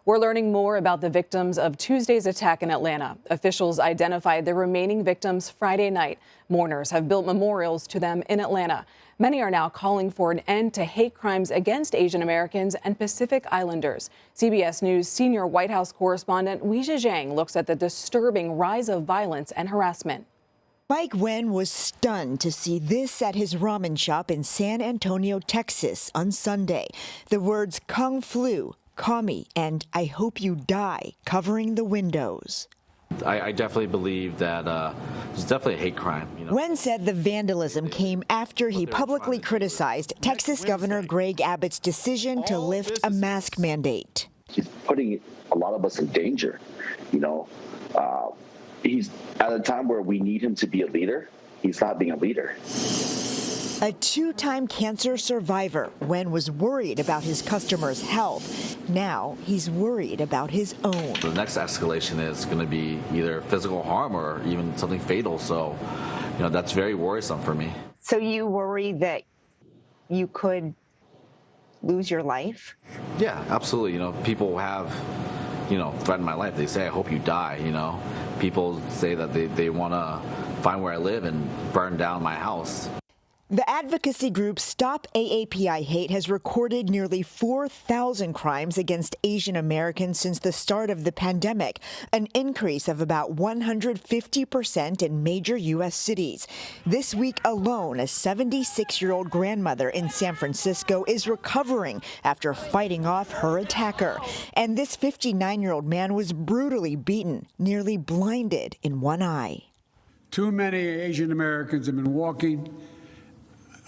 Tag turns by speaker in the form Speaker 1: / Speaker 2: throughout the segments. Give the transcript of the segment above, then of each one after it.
Speaker 1: We're learning more about the victims of Tuesday's attack in Atlanta. Officials identified the remaining victims Friday night. Mourners have built memorials to them in Atlanta. Many are now calling for an end to hate crimes against Asian Americans and Pacific Islanders. CBS News senior White House correspondent Weijia Zhang looks at the disturbing rise of violence and harassment.
Speaker 2: Mike Wen was stunned to see this at his ramen shop in San Antonio, Texas on Sunday. The words Kung Flu, Kami, and I hope you die covering the windows.
Speaker 3: I definitely believe that it's definitely a hate crime.
Speaker 2: Wen said the vandalism came after he publicly criticized Texas Governor Greg Abbott's decision to lift a mask mandate.
Speaker 4: He's putting a lot of us in danger, He's at a time where we need him to be a leader. He's not being a leader.
Speaker 2: A two-time cancer survivor, Wen was worried about his customers' health. Now he's worried about his own.
Speaker 3: The next escalation is going to be either physical harm or even something fatal. So, that's very worrisome for me.
Speaker 5: So you worry that you could lose your life?
Speaker 3: Yeah, absolutely. People have, threatened my life. They say, I hope you die, People say that they want to find where I live and burn down my house.
Speaker 2: The advocacy group Stop AAPI Hate has recorded nearly 4,000 crimes against Asian Americans since the start of the pandemic, an increase of about 150% in major U.S. cities. This week alone, a 76-year-old grandmother in San Francisco is recovering after fighting off her attacker. And this 59-year-old man was brutally beaten, nearly blinded in one eye.
Speaker 6: Too many Asian Americans have been walking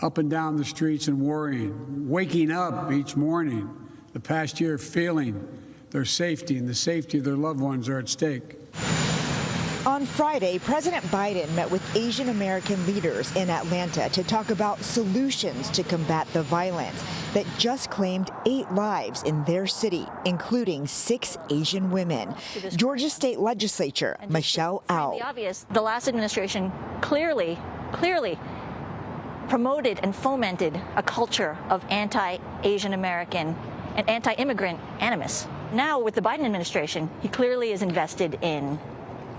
Speaker 6: up and down the streets and worrying, waking up each morning the past year feeling their safety and the safety of their loved ones are at stake.
Speaker 2: On Friday, President Biden met with Asian American leaders in Atlanta to talk about solutions to combat the violence that just claimed 8 lives in their city, including 6 Asian women. Georgia State Legislature, Michelle Au.
Speaker 7: The last administration clearly promoted and fomented a culture of anti-Asian American and anti-immigrant animus. Now, with the Biden administration, he clearly is invested in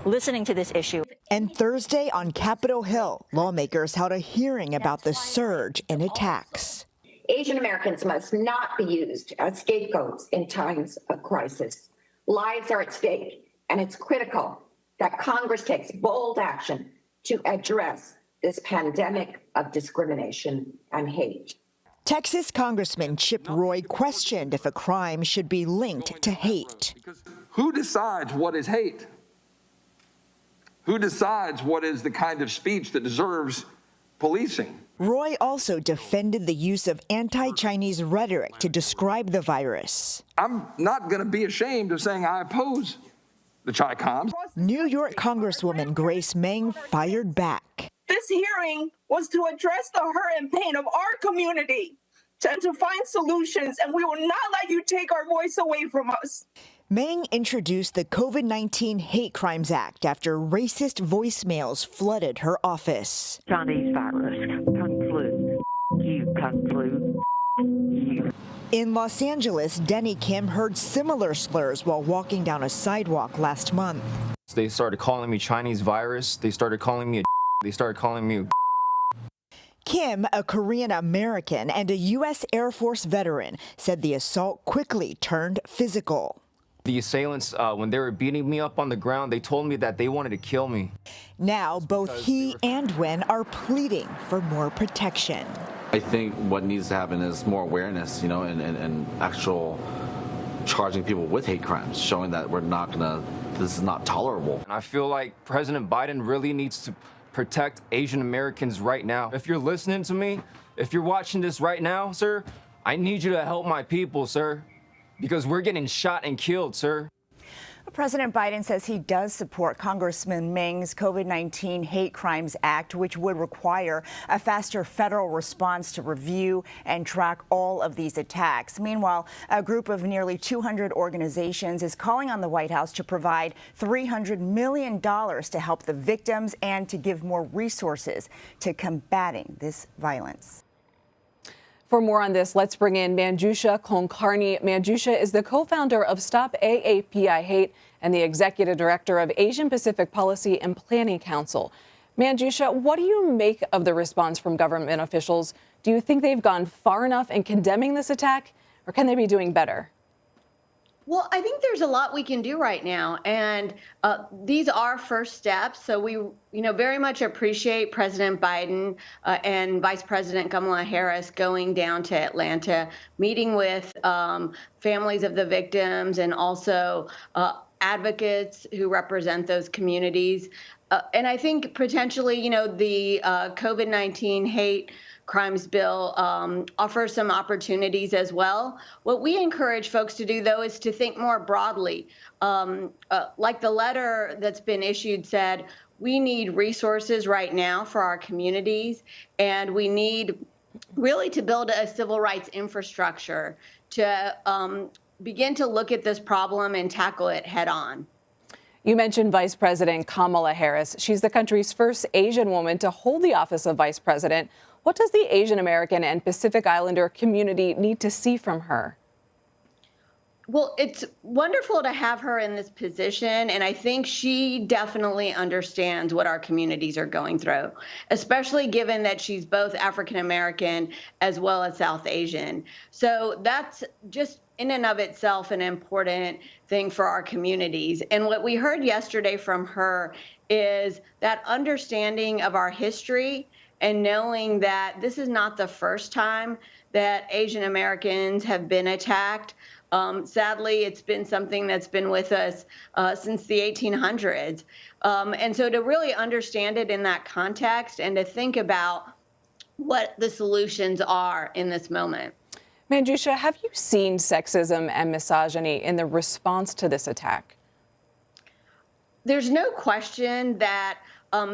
Speaker 7: listening to this issue.
Speaker 2: And Thursday on Capitol Hill, lawmakers held a hearing about the surge in attacks.
Speaker 8: Asian Americans must not be used as scapegoats in times of crisis. Lives are at stake, and it's critical that Congress takes bold action to address this pandemic of discrimination and hate.
Speaker 2: Texas Congressman Chip Roy questioned if a crime should be linked to hate.
Speaker 9: Who decides what is hate? Who decides what is the kind of speech that deserves policing?
Speaker 2: Roy also defended the use of anti-Chinese rhetoric to describe the virus.
Speaker 9: I'm not going to be ashamed of saying I oppose the Chi-Coms.
Speaker 2: New York Congresswoman Grace Meng fired back.
Speaker 10: This hearing was to address the hurt and pain of our community and to find solutions, and we will not let you take our voice away from us.
Speaker 2: Meng introduced the COVID-19 Hate Crimes Act after racist voicemails flooded her office.
Speaker 11: Chinese virus, Kung Flu, you Kung Flu, you.
Speaker 2: In Los Angeles, Denny Kim heard similar slurs while walking down a sidewalk last month.
Speaker 12: They started calling me Chinese virus. They started calling me They started calling me
Speaker 2: Kim, a Korean American and a U.S. Air Force veteran, said the assault quickly turned physical.
Speaker 12: The assailants, when they were beating me up on the ground, they told me that they wanted to kill me.
Speaker 2: Now, both he and Wen are pleading for more protection.
Speaker 3: I think what needs to happen is more awareness, and actual charging people with hate crimes, showing that this is not tolerable.
Speaker 12: And I feel like President Biden really needs to protect Asian Americans right now. If you're listening to me, if you're watching this right now, sir, I need you to help my people, sir, because we're getting shot and killed, sir.
Speaker 5: President Biden says he does support Congressman Meng's COVID-19 Hate Crimes Act, which would require a faster federal response to review and track all of these attacks. Meanwhile, a group of nearly 200 organizations is calling on the White House to provide $300 million to help the victims and to give more resources to combating this violence.
Speaker 1: For more on this, let's bring in Manjusha Kulkarni. Manjusha is the co-founder of Stop AAPI Hate and the executive director of Asian Pacific Policy and Planning Council. Manjusha, what do you make of the response from government officials? Do you think they've gone far enough in condemning this attack, or can they be doing better?
Speaker 13: Well, I think there's a lot we can do right now, and these are first steps. So we, very much appreciate President Biden and Vice President Kamala Harris going down to Atlanta, meeting with families of the victims and also advocates who represent those communities. And I think potentially, the COVID-19 hate crimes bill offers some opportunities as well. What we encourage folks to do, though, is to think more broadly. Like the letter that's been issued said, we need resources right now for our communities, and we need really to build a civil rights infrastructure to begin to look at this problem and tackle it head on.
Speaker 1: You mentioned Vice President Kamala Harris. She's the country's first Asian woman to hold the office of vice president. What does the Asian American and Pacific Islander community need to see from her?
Speaker 13: Well, it's wonderful to have her in this position, and I think she definitely understands what our communities are going through, especially given that she's both African American as well as South Asian. So that's just in and of itself an important thing for our communities. And what we heard yesterday from her is that understanding of our history and knowing that this is not the first time that Asian Americans have been attacked. Sadly, it's been something that's been with us since the 1800s. And so to really understand it in that context and to think about what the solutions are in this moment.
Speaker 1: Manjusha, have you seen sexism and misogyny in the response to this attack?
Speaker 13: There's no question that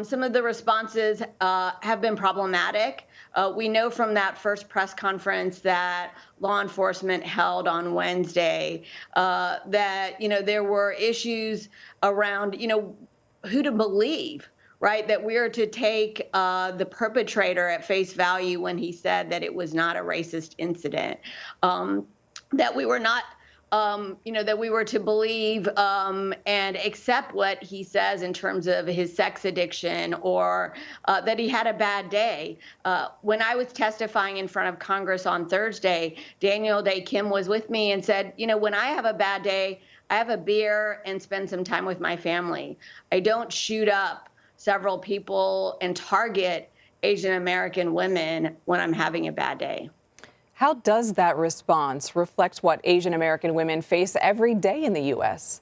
Speaker 13: some of the responses have been problematic. We know from that first press conference that law enforcement held on Wednesday that, there were issues around, who to believe, right? That we are to take the perpetrator at face value when he said that it was not a racist incident, that we were not that we were to believe and accept what he says in terms of his sex addiction or that he had a bad day. When I was testifying in front of Congress on Thursday, Daniel Day Kim was with me and said, when I have a bad day, I have a beer and spend some time with my family. I don't shoot up several people and target Asian American women when I'm having a bad day.
Speaker 1: How does that response reflect what Asian American women face every day in the U.S.?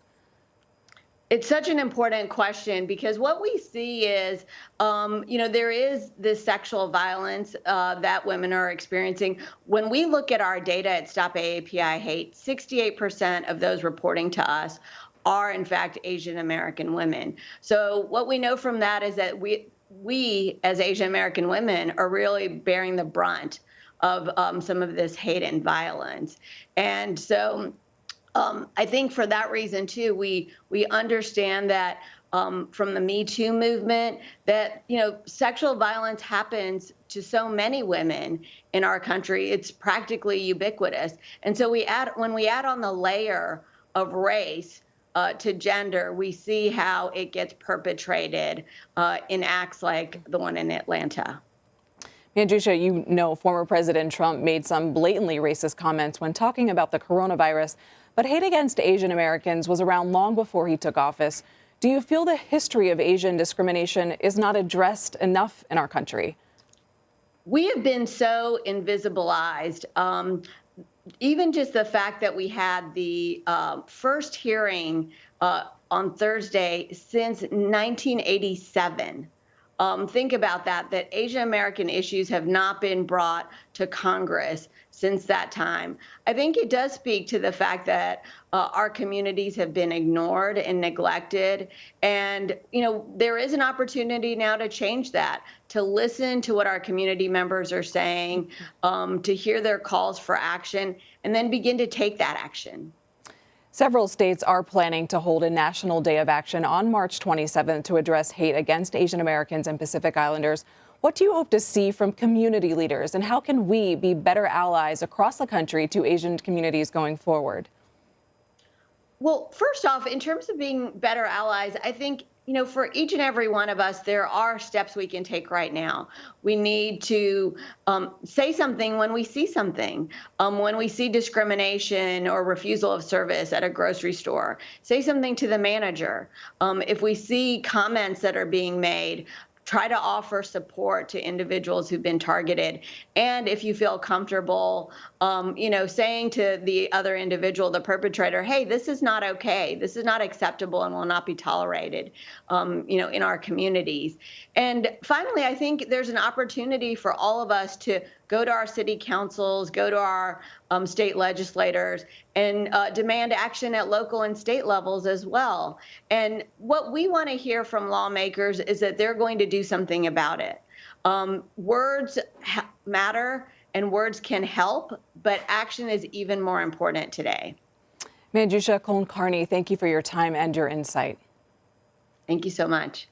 Speaker 13: It's such an important question because what we see is, there is this sexual violence that women are experiencing. When we look at our data at Stop AAPI Hate, 68% of those reporting to us are, in fact, Asian American women. So what we know from that is that we as Asian American women are really bearing the brunt of some of this hate and violence. And so I think for that reason, too, we understand that from the Me Too movement that, sexual violence happens to so many women in our country. It's practically ubiquitous. And so when we add on the layer of race to gender, we see how it gets perpetrated in acts like the one in Atlanta.
Speaker 1: Manjusha, former President Trump made some blatantly racist comments when talking about the coronavirus, but hate against Asian Americans was around long before he took office. Do you feel the history of Asian discrimination is not addressed enough in our country?
Speaker 13: We have been so invisibilized. Even just the fact that we had the first hearing on Thursday since 1987. Think about that Asian American issues have not been brought to Congress since that time. I think it does speak to the fact that our communities have been ignored and neglected. And, there is an opportunity now to change that, to listen to what our community members are saying, to hear their calls for action, and then begin to take that action.
Speaker 1: Several states are planning to hold a National Day of Action on March 27th to address hate against Asian Americans and Pacific Islanders. What do you hope to see from community leaders, and how can we be better allies across the country to Asian communities going forward?
Speaker 13: Well, first off, in terms of being better allies, I think, for each and every one of us, there are steps we can take right now. We need to say something when we see something. When we see discrimination or refusal of service at a grocery store, say something to the manager. If we see comments that are being made, try to offer support to individuals who've been targeted. And if you feel comfortable, saying to the other individual, the perpetrator, hey, this is not okay. This is not acceptable and will not be tolerated, in our communities. And finally, I think there's an opportunity for all of us to go to our city councils, go to our state legislators, and demand action at local and state levels as well. And what we want to hear from lawmakers is that they're going to do something about it. Words matter and words can help, but action is even more important today.
Speaker 1: Manjusha Kulkarni, thank you for your time and your insight.
Speaker 13: Thank you so much.